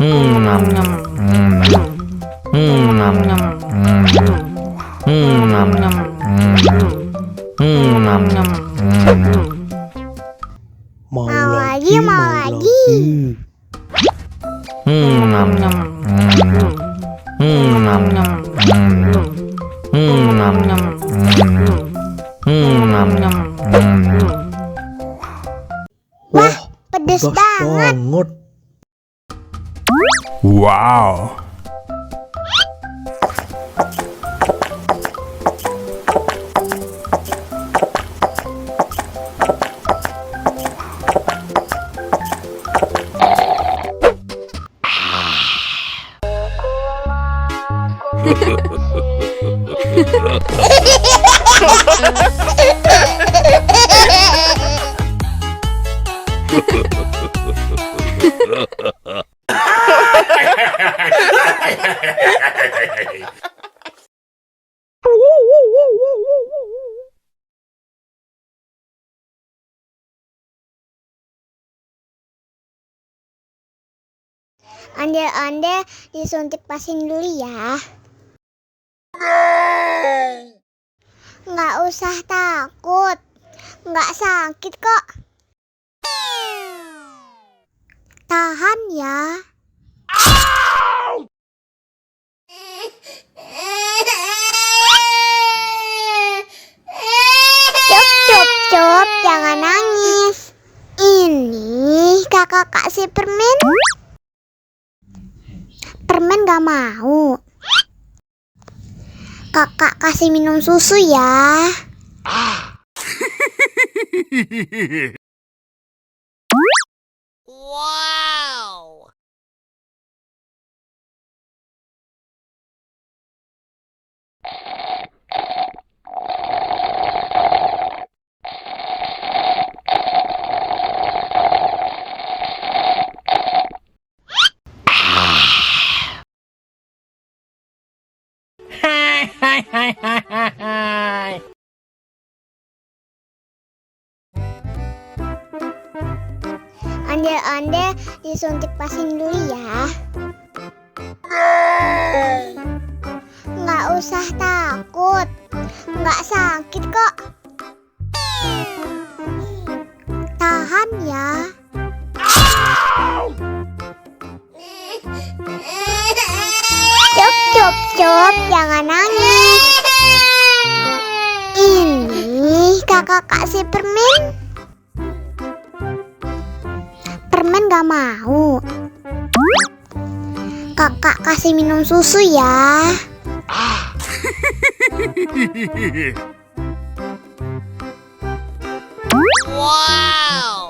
Mau lagi, mau lagi. Wah, pedes banget. Wow. Ondel-ondel disuntik vaksin dulu ya. Nggak usah takut, nggak sakit kok. Tahan ya. Cup, jangan nangis. Ini kakak kasih permen. Permen gak mau. Kakak kasih minum susu ya. Wow. Ondel-ondel disuntik vaksin dulu ya. Nggak usah takut, nggak sakit kok. Tahan ya. Cup, jangan nangis. Ini kakak kasih permen. Permen gak mau. Kakak kasih minum susu ya. Wow.